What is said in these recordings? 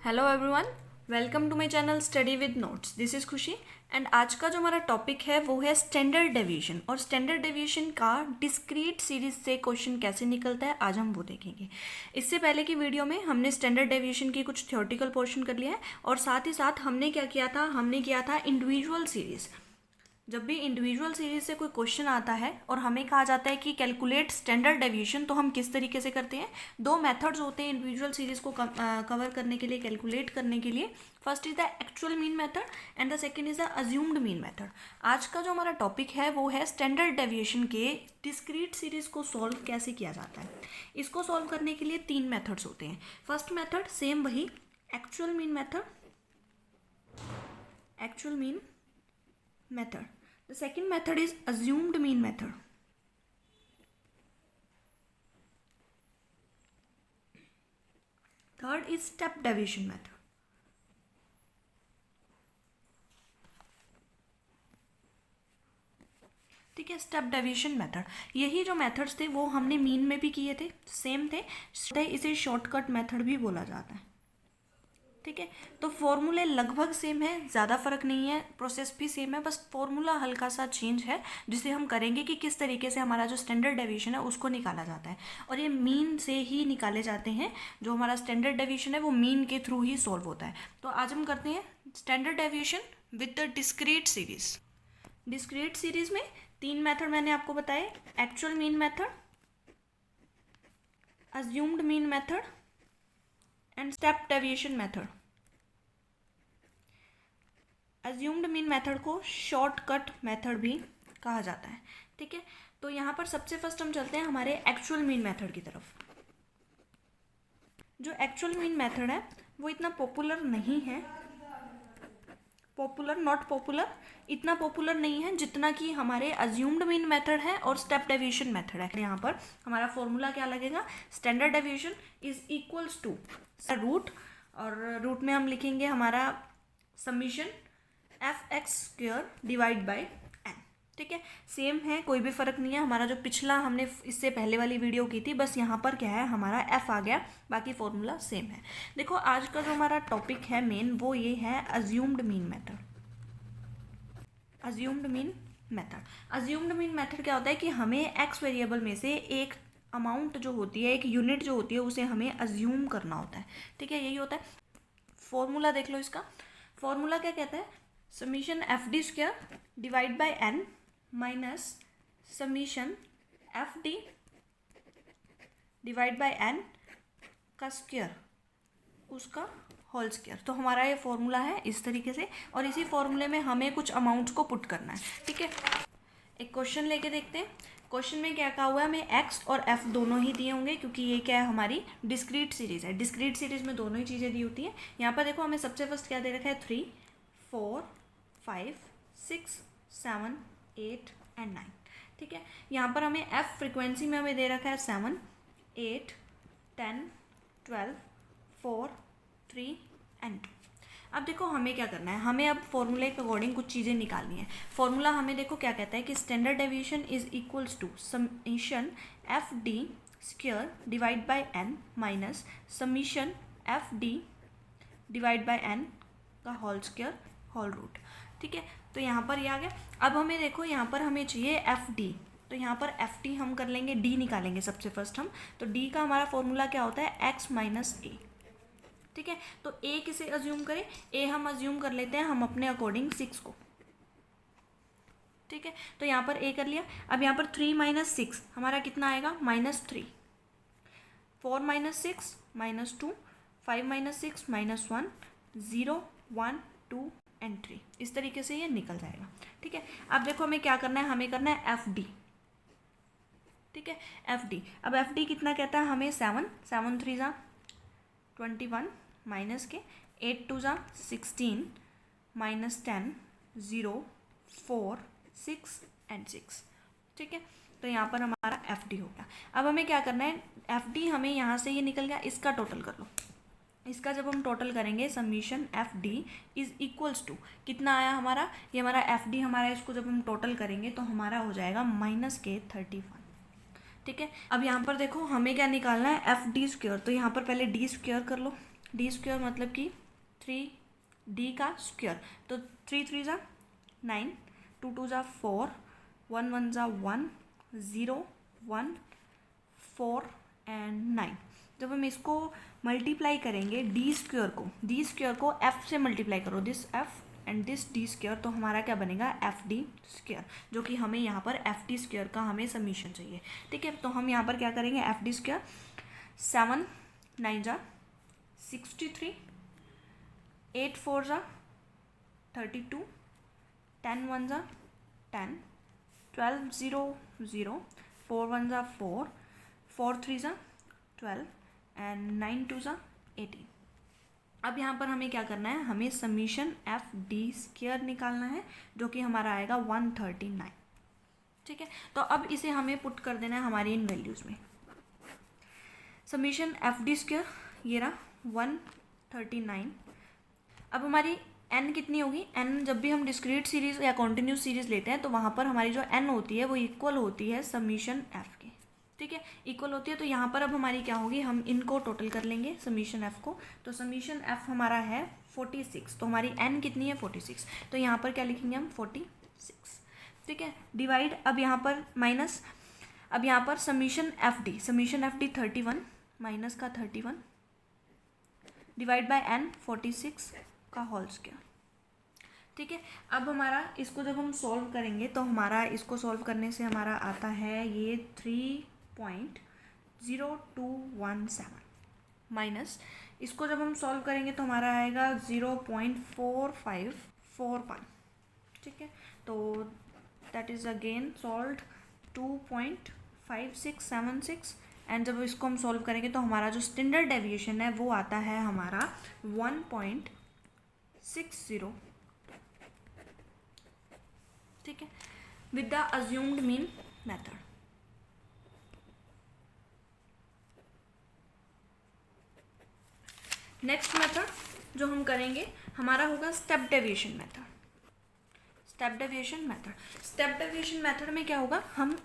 Hello everyone, welcome to my channel study with notes. This is Khushi and आज का जो हमारा टॉपिक है वो है स्टैंडर्ड डेविएशन। और स्टैंडर्ड डेविएशन का डिस्क्रीट सीरीज से क्वेश्चन कैसे निकलता है आज हम वो देखेंगे। इससे पहले की वीडियो में हमने स्टैंडर्ड डेविएशन की कुछ थ्योरेटिकल पोर्शन कर लिया है और साथ ही साथ हमने क्या किया था, हमने किया था इंडिविजुअल सीरीज़। जब भी इंडिविजुअल सीरीज से कोई क्वेश्चन आता है और हमें कहा जाता है कि कैलकुलेट स्टैंडर्ड डेविएशन, तो हम किस तरीके से करते हैं। दो मेथड्स होते हैं इंडिविजुअल सीरीज को कवर करने के लिए, कैलकुलेट करने के लिए। First is the actual mean method and the second is the assumed mean method. आज का जो हमारा टॉपिक है वो है स्टैंडर्ड डेविएशन के डिस्क्रीट सीरीज को सॉल्व कैसे किया जाता है। इसको सॉल्व करने के लिए तीन मेथड्स होते हैं। फर्स्ट मेथड सेम वही actual mean method, actual mean method. The second method is assumed mean method. Third is step deviation method. ठीक है, स्टेप डेविएशन मेथड। यही जो मेथड्स थे वो हमने मीन में भी किए थे, सेम थे। इसे शॉर्टकट मेथड भी बोला जाता है। ठीक है, तो फॉर्मूले लगभग सेम है, ज़्यादा फर्क नहीं है, प्रोसेस भी सेम है, बस फॉर्मूला हल्का सा चेंज है जिसे हम करेंगे कि किस तरीके से हमारा जो स्टैंडर्ड डेविएशन है उसको निकाला जाता है। और ये मीन से ही निकाले जाते हैं। जो हमारा स्टैंडर्ड डेविएशन है वो मीन के थ्रू ही सॉल्व होता है। तो आज हम करते हैं standard deviation with the discrete series. Discrete series में तीन मेथड मैंने आपको बताए, actual mean method, assumed mean method and step deviation method. Assumed mean method को शॉर्टकट मेथड भी कहा जाता है। ठीक है, तो यहाँ पर सबसे फर्स्ट हम चलते हैं हमारे एक्चुअल मीन मेथड की तरफ। जो एक्चुअल मीन मेथड है वो इतना पॉपुलर नहीं है, पॉपुलर नॉट पॉपुलर, इतना पॉपुलर नहीं है जितना कि हमारे अज्यूम्ड मीन मेथड है और स्टेप डेविएशन मेथड है। यहाँ पर हमारा फॉर्मूला क्या लगेगा, standard deviation is equals to root, और रूट में हम लिखेंगे हमारा summation F X square divide by N. ठीक है, सेम है, कोई भी फर्क नहीं है। हमारा जो पिछला हमने इससे पहले वाली वीडियो की थी, बस यहाँ पर क्या है हमारा एफ आ गया, बाकी फॉर्मूला सेम है। देखो आज का जो हमारा टॉपिक है मेन वो ये है assumed mean method. Assumed mean method, assumed mean method क्या होता है कि हमें एक्स वेरिएबल में से एक अमाउंट जो होती है, एक यूनिट जो होती है, उसे हमें अज्यूम करना होता है। ठीक है, यही होता है। फॉर्मूला देख लो इसका। फॉर्मूला क्या कहता है, summation F D square divide by N minus summation F D divide by N का स्क्वायर, उसका होल स्क्वायर। तो हमारा ये फॉर्मूला है इस तरीके से, और इसी फॉर्मूले में हमें कुछ अमाउंट्स को पुट करना है। ठीक है, एक क्वेश्चन लेके देखते हैं। क्वेश्चन में क्या कहा हुआ है, हमें एक्स और एफ दोनों ही दिए होंगे क्योंकि ये क्या है हमारी डिस्क्रीट सीरीज है। डिस्क्रीट सीरीज में दोनों ही चीज़ें दी होती हैं। यहाँ पर देखो हमें सबसे फर्स्ट क्या दे रखा है, 3, 4, 5, 6, 7, 8 एंड 9। ठीक है, यहाँ पर हमें एफ फ्रिक्वेंसी में हमें दे रखा है 7, 8, 10, 12, 4, 3 एंड 2। अब देखो हमें क्या करना है, हमें अब फॉर्मूले के अकॉर्डिंग कुछ चीज़ें निकालनी है। फॉर्मूला हमें देखो क्या कहता है कि standard deviation is equals to summation F D square divide by N minus summation F D divide by N का होल स्क्वायर होल रूट। ठीक है, तो यहाँ पर ये आ गया। अब हमें देखो यहाँ पर हमें चाहिए एफ डी, तो यहाँ पर एफ डी हम कर लेंगे, डी निकालेंगे सबसे फर्स्ट हम। तो डी का हमारा फॉर्मूला क्या होता है, एक्स माइनस ए। ठीक है, तो ए किसे अज्यूम करें, ए हम अज्यूम कर लेते हैं हम अपने अकॉर्डिंग 6 को। ठीक है, तो यहाँ पर ए कर लिया। अब यहाँ पर 3 माइनस 6 हमारा कितना आएगा, -3, 4 माइनस 6 -2, 5 माइनस 6 -1, 0, 1, 2 एंड 3। इस तरीके से ये निकल जाएगा। ठीक है, अब देखो हमें क्या करना है, हमें करना है एफ डी। ठीक है, एफ डी, अब एफ डी कितना कहता है हमें, 7, 7 3 जा 21 माइनस के 8 2 जा 16 -10, 0, 4, 6 एंड 6। ठीक है, तो यहाँ पर हमारा एफ डी हो गया। अब हमें क्या करना है, एफ डी हमें यहाँ से ये निकल गया, इसका टोटल कर लो। इसका जब हम टोटल करेंगे summation F D is equals to कितना आया हमारा, ये हमारा एफ डी हमारा, इसको जब हम टोटल करेंगे तो हमारा हो जाएगा -31। ठीक है, अब यहाँ पर देखो हमें क्या निकालना है, एफ डी स्क्वायर। तो यहाँ पर पहले डी स्क्वायर कर लो, डी स्क्वायर मतलब कि 3D का स्क्वायर, तो 3 3 ज़ा 9, 2 2 ज़ा 4, 1 1 ज़ा 1, 0 1 4 एंड 9। जब हम इसको मल्टीप्लाई करेंगे डी स्क्वायर को एफ से मल्टीप्लाई करो, this F and this D square, तो हमारा क्या बनेगा एफ डी स्क्वायर, जो कि हमें यहाँ पर एफ डी स्क्वायर का हमें समीशन चाहिए। ठीक है, तो हम यहाँ पर क्या करेंगे एफ डी स्क्वायर 7 9 ज़ा 63, 8 4 ज़ा 32, 10 1 ज़ा 10, 12 0 0, 4 1 ज़ा 4, 4 3 ज़ा 12 एंड 9 2 ज़ा 18। अब यहाँ पर हमें क्या करना है, हमें समीशन एफ डी स्क्वायर निकालना है, जो कि हमारा आएगा 139। ठीक है, तो अब इसे हमें पुट कर देना है हमारी इन वैल्यूज़ में। समीशन एफ डी स्क्वायर ये रहा 139। अब हमारी n कितनी होगी, n जब भी हम डिस्क्रीट सीरीज या कॉन्टिन्यूस सीरीज लेते हैं तो वहाँ पर हमारी जो n होती है वो इक्वल होती है समीशन f की। ठीक है, इक्वल होती है, तो यहाँ पर अब हमारी क्या होगी, हम इनको टोटल कर लेंगे समीशन f को, तो समीशन f हमारा है 46, तो हमारी n कितनी है 46, तो यहाँ पर क्या लिखेंगे हम 46। ठीक है, डिवाइड, अब यहाँ पर माइनस, अब यहाँ पर समीशन एफ डी 31 माइनस का 31 डिवाइड बाय n 46 का होल स्क्वायर। ठीक है, अब हमारा इसको जब हम सॉल्व करेंगे तो हमारा इसको सॉल्व करने से हमारा आता है ये 3.0217 माइनस इसको जब हम सॉल्व करेंगे तो हमारा आएगा 0.4541। ठीक है, तो that is again solve 2.5676 and जब इसको हम सॉल्व करेंगे तो हमारा जो स्टैंडर्ड डेविएशन है वो आता है हमारा 1.60। ठीक है, with the assumed mean method. Next method जो हम करेंगे हमारा होगा step deviation method. Step deviation method में क्या होगा, हम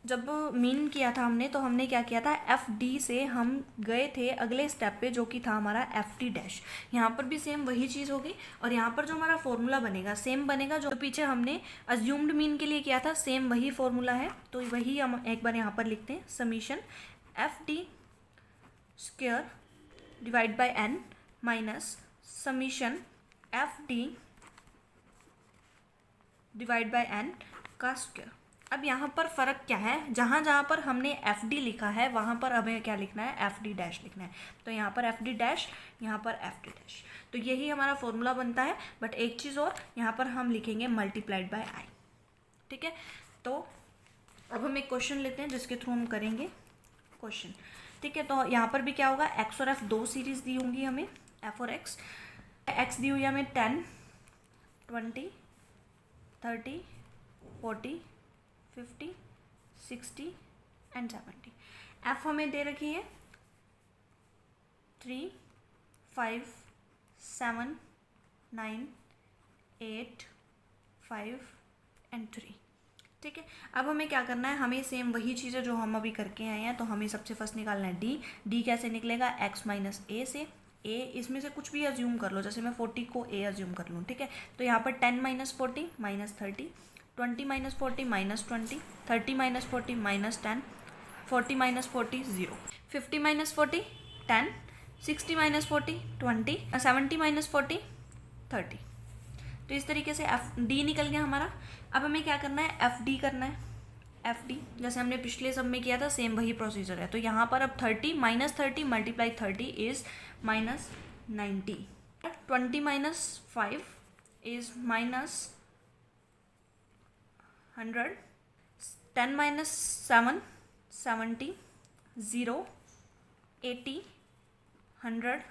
जब मीन किया था हमने तो हमने क्या किया था, एफ डी से हम गए थे अगले स्टेप पे जो कि था हमारा एफ टी डैश। यहाँ पर भी सेम वही चीज़ होगी और यहाँ पर जो हमारा फॉर्मूला बनेगा सेम बनेगा, जो पीछे हमने अज्यूम्ड मीन के लिए किया था सेम वही फॉर्मूला है। तो वही हम एक बार यहाँ पर लिखते हैं, summation F D square divide by N minus summation F D divide by N का स्क्वायर। अब यहाँ पर फ़र्क क्या है, जहाँ जहाँ पर हमने एफ डी लिखा है वहाँ पर हमें क्या लिखना है, एफ डी डैश लिखना है। तो यहाँ पर एफ डी डैश, यहाँ पर एफ डी डैश, तो यही हमारा फॉर्मूला बनता है। बट एक चीज़ और, यहाँ पर हम लिखेंगे मल्टीप्लाइड बाय आई। ठीक है, तो अब हम एक क्वेश्चन लेते हैं जिसके थ्रू हम करेंगे क्वेश्चन। ठीक है, तो यहाँ पर भी क्या होगा, एक्स और एफ दो सीरीज़ दी होंगी हमें, एफ और एक्स दी हुई हमें 10 20 30 40 50 60 एंड 70। एफ हमें दे रखी है 3 5 7 9 8 5 एंड 3। ठीक है, अब हमें क्या करना है, हमें सेम वही चीज़ें जो हम अभी करके आए हैं, तो हमें सबसे फर्स्ट निकालना है डी कैसे निकलेगा, एक्स माइनस ए से, ए इसमें से कुछ भी अज्यूम कर लो, जैसे मैं 40 को ए अज्यूम कर लूँ। ठीक है, तो यहाँ पर 10 minus 40 minus 30, 20 minus 40 minus 20, 30 minus 40 minus 10, 40 minus 40 0, 50 minus 40 10, 60 minus 40 20, 70 minus 40 30। तो इस तरीके से एफ डी निकल गया हमारा। अब हमें क्या करना है, एफ डी करना है। एफ डी जैसे हमने पिछले सब में किया था सेम वही प्रोसीजर है। तो यहाँ पर अब 30 minus 30 multiply 30 is minus 90, 20 minus 5 is minus 100, 10 minus 7 70, 0 80 100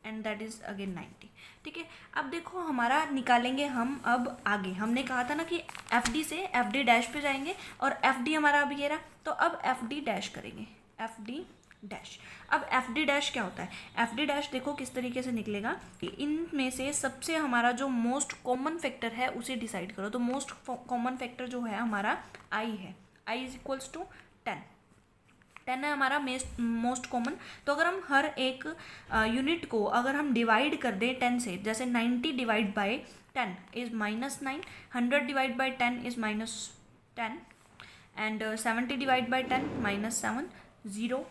and that is again 90। ठीक है, अब देखो हमारा निकालेंगे हम अब आगे। हमने कहा था ना कि एफ डी से एफ डी डैश पे जाएंगे और एफ डी हमारा अब ये रहा, तो अब एफ डी डैश करेंगे, एफ डी डैश। अब एफ डी डैश क्या होता है, एफ डी डैश देखो किस तरीके से निकलेगा, इनमें से सबसे हमारा जो मोस्ट कॉमन फैक्टर है उसे डिसाइड करो। तो मोस्ट कॉमन फैक्टर जो है हमारा आई है, आई इज इक्वल्स टू 10। 10 है हमारा मोस्ट कॉमन। तो अगर हम हर एक यूनिट को अगर हम डिवाइड कर दें 10 से, जैसे 90 divide by 10 is -9, 100 divide by 10 is -10 and 70 divide by 10 -7, 0,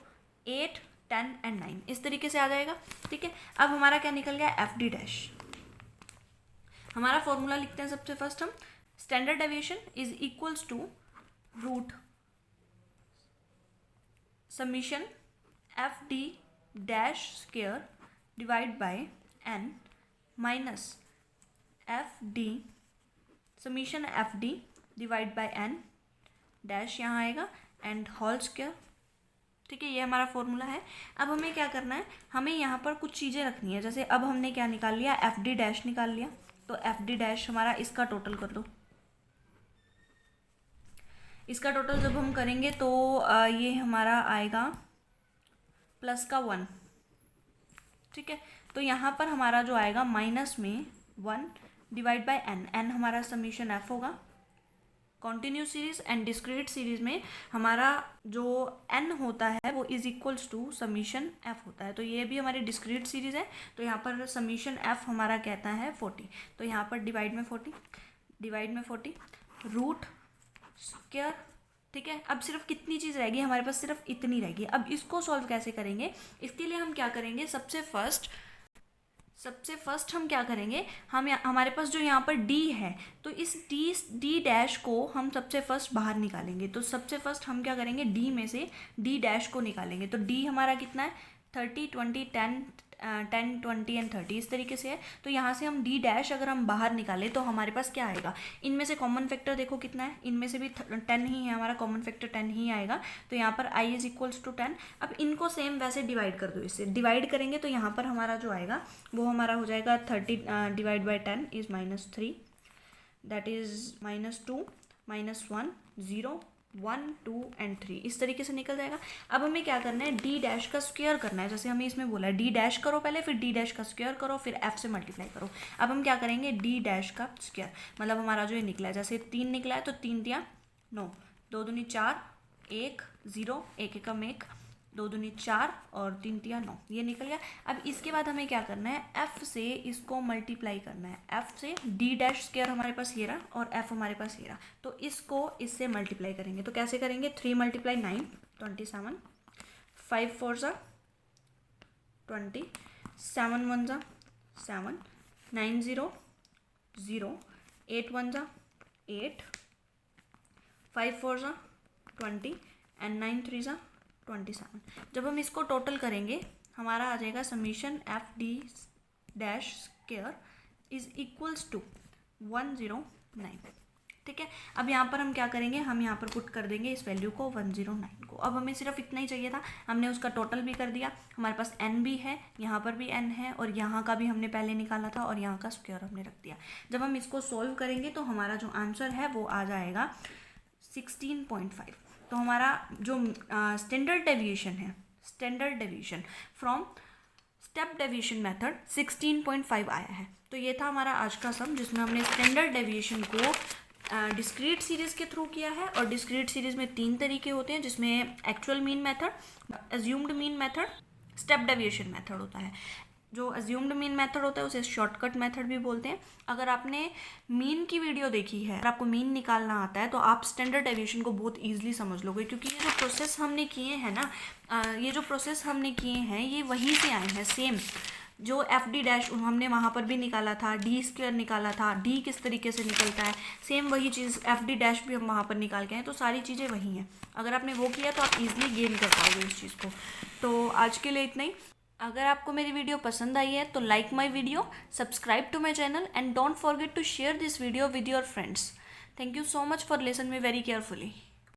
8, 10 and 9, इस तरीके से आ जाएगा। ठीक है, अब हमारा क्या निकल गया, FD'। हमारा फॉर्मूला लिखते हैं सबसे फर्स्ट हम, standard deviation is equals to root summation FD' square divide by n minus FD summation FD divide by n dash यहाँ आएगा एंड होल स्क्वायर। ठीक है, ये हमारा फॉर्मूला है। अब हमें क्या करना है, हमें यहाँ पर कुछ चीज़ें रखनी है। जैसे अब हमने क्या निकाल लिया, FD' निकाल लिया, तो FD' हमारा इसका टोटल कर दो। इसका टोटल जब हम करेंगे तो ये हमारा आएगा प्लस का 1। ठीक है, तो यहाँ पर हमारा जो आएगा माइनस में 1 डिवाइड बाय n हमारा समीशन f होगा। Continuous series and discrete series में हमारा जो n होता है वो is equals to summation f होता है। तो ये भी हमारी डिस्क्रीट सीरीज है, तो यहाँ पर समीशन f हमारा कहता है 40। तो यहाँ पर डिवाइड में 40 रूट स्क्वायर। ठीक है, अब सिर्फ कितनी चीज़ रहेगी हमारे पास, सिर्फ इतनी रहेगी। अब इसको सॉल्व कैसे करेंगे, इसके लिए हम क्या करेंगे, सबसे फर्स्ट हम क्या करेंगे, हमारे पास जो यहाँ पर d है, तो इस d' को हम सबसे फर्स्ट बाहर निकालेंगे। तो सबसे फर्स्ट हम क्या करेंगे, d में से d' को निकालेंगे। तो d हमारा कितना है, 30, 20, 10, 20 एंड 30, इस तरीके से है। तो यहाँ से हम d' अगर हम बाहर निकालें तो हमारे पास क्या आएगा, इनमें से कॉमन फैक्टर देखो कितना है, इनमें से भी 10 ही है, हमारा कॉमन फैक्टर 10 ही आएगा। तो यहाँ पर i इज इक्वल्स टू 10। अब इनको सेम वैसे डिवाइड कर दो, इससे डिवाइड करेंगे तो यहाँ पर हमारा जो आएगा वो हमारा हो जाएगा 30 divide by 10 is -3, that is -2, -1, 0, 1, 2 and 3, इस तरीके से निकल जाएगा। अब हमें क्या करना है, d' का स्क्वायर करना है। जैसे हमें इसमें बोला है d' करो पहले, फिर d' का स्क्वायर करो, फिर f से मल्टीप्लाई करो। अब हम क्या करेंगे, d' का स्क्वायर, मतलब हमारा जो ये निकला है, जैसे 3 निकला है तो 3 दिया 9, 2 दूनी 4, 1, 0, 1 एकम 1, 2 दूनी 4 और 3 दिया 9, ये निकल गया। अब इसके बाद हमें क्या करना है, f से इसको मल्टीप्लाई करना है। f से d' स्क्वायर हमारे पास ये रहा और f हमारे पास ये रहा, तो इसको इससे मल्टीप्लाई करेंगे। तो कैसे करेंगे, 3 × 9 27, 5 4 ज़ा 20, 7 1 ज़ा 7, 9 0 0, 8 1 ज़ा 8, 5 4 ज़ा 20 एंड 9 3 ज़ा 27। जब हम इसको टोटल करेंगे हमारा आ जाएगा summation FD' square is equals to 109। ठीक है, अब यहाँ पर हम क्या करेंगे, हम यहाँ पर पुट कर देंगे इस वैल्यू को 109 को। अब हमें सिर्फ इतना ही चाहिए था, हमने उसका टोटल भी कर दिया। हमारे पास n भी है, यहाँ पर भी n है और यहाँ का भी हमने पहले निकाला था और यहाँ का स्क्वायर हमने रख दिया। जब हम इसको सोल्व करेंगे तो हमारा जो आंसर है वो आ जाएगा 16.5। तो हमारा जो standard deviation from step deviation method 16.5 आया है। तो ये था हमारा आज का सम, जिसमें हमने स्टैंडर्ड डेविएशन को डिस्क्रीट सीरीज़ के थ्रू किया है। और डिस्क्रीट सीरीज़ में 3 तरीके होते हैं, जिसमें actual mean method, assumed mean method, step deviation method होता है। जो अज्यूम्ड मीन मेथड होता है उसे शॉर्टकट मेथड भी बोलते हैं। अगर आपने मीन की वीडियो देखी है, अगर आपको मीन निकालना आता है, तो आप स्टैंडर्ड डेविएशन को बहुत ईजिली समझ लोगे, क्योंकि ये जो प्रोसेस हमने किए हैं ना, ये वहीं से आए हैं। सेम जो FD' हमने वहाँ पर भी निकाला था, d स्क्वायर निकाला था, d किस तरीके से निकलता है, सेम वही चीज़ FD' भी हम वहाँ पर निकाल के आए। तो सारी चीज़ें वही हैं। अगर आपने वो किया तो आप इजीली गेन कर पाओगे इस चीज़ को। तो आज के लिए इतना ही। अगर आपको मेरी वीडियो पसंद आई है तो like my video, subscribe to my channel and don't forget to share this video with your friends. Thank you so much for listen me very carefully.